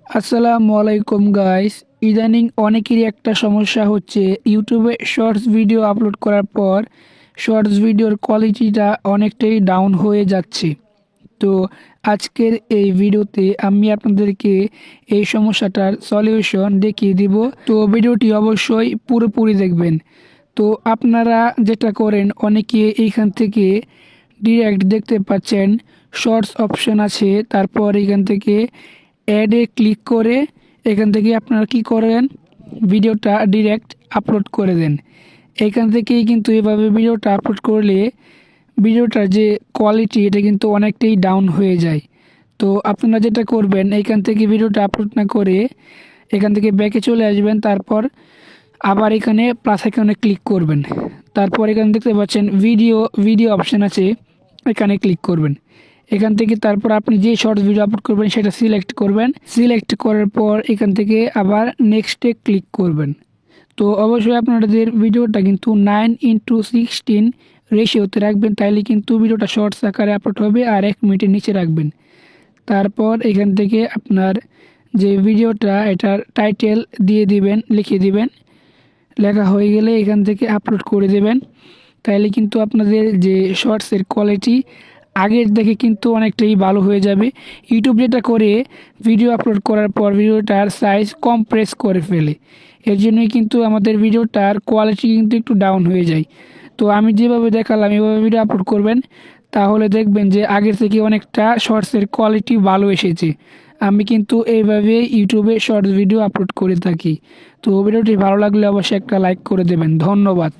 আসসালামু আলাইকুম গাইস। ইদানিং অনেকেরই একটা সমস্যা হচ্ছে, ইউটিউবে শর্টস ভিডিও আপলোড করার পর শর্টস ভিডিওর কোয়ালিটিটা অনেকটাই ডাউন হয়ে যাচ্ছে। তো আজকের এই ভিডিওতে আমি আপনাদেরকে এই সমস্যাটার সলিউশন দেখিয়ে দিব। তো ভিডিওটি অবশ্যই পুরোপুরি দেখবেন। তো আপনারা যেটা করেন, অনেকে এইখান থেকে ডিরেক্ট দেখতে পাচ্ছেন শর্টস অপশন আছে, তারপর এখান থেকে অ্যাডে ক্লিক করে এখান থেকে আপনারা কি করেন, ভিডিওটা ডিরেক্ট আপলোড করে দেন। এখান থেকেই কিন্তু এভাবে ভিডিওটা আপলোড করলে ভিডিওটার যে কোয়ালিটি এটা কিন্তু অনেকটাই ডাউন হয়ে যায়। তো আপনারা যেটা করবেন, এইখান থেকে ভিডিওটা আপলোড না করে এখান থেকে ব্যাকে চলে আসবেন, তারপর আবার এখানে প্লাস আইকনে ক্লিক করবেন। তারপর এখানে দেখতে পাচ্ছেন ভিডিও ভিডিও অপশান আছে, এখানে ক্লিক করবেন। এখান থেকে তারপর আপনি যে শর্টস ভিডিও আপলোড করবেন সেটা সিলেক্ট করবেন। সিলেক্ট করার পর এখান থেকে আবার নেক্সটে ক্লিক করবেন। তো অবশ্যই আপনাদের ভিডিওটা কিন্তু 9:16 রেশিওতে রাখবেন, তাইলে কিন্তু ভিডিওটা শর্টস আকারে আপলোড হবে। আর 1 মিনিটের নিচে রাখবেন। তারপর এখান থেকে আপনার যে ভিডিওটা এটার টাইটেল দিয়ে দিবেন, লিখে দিবেন। লেখা হয়ে গেলে এখান থেকে আপলোড করে দেবেন। তাইলে কিন্তু আপনাদের যে শর্টসের কোয়ালিটি আগের দেখে কিন্তু অনেকটাই ভালো হয়ে যাবে। ইউটিউব যেটা করে, ভিডিও আপলোড করার পর ভিডিওটার সাইজ কমপ্রেস করে ফেলে। এর জন্যই কিন্তু আমাদের ভিডিওটার কোয়ালিটি কিন্তু একটু ডাউন হয়ে যায়। তো আমি যেভাবে দেখালাম এভাবে ভিডিও আপলোড করবেন, তাহলে দেখবেন যে আগের থেকে অনেকটা শর্টসের কোয়ালিটি ভালো এসেছে। আমি কিন্তু এইভাবে ইউটিউবে শর্টস ভিডিও আপলোড করে থাকি। তো ভিডিওটি ভালো লাগলে অবশ্যই একটা লাইক করে দেবেন। ধন্যবাদ।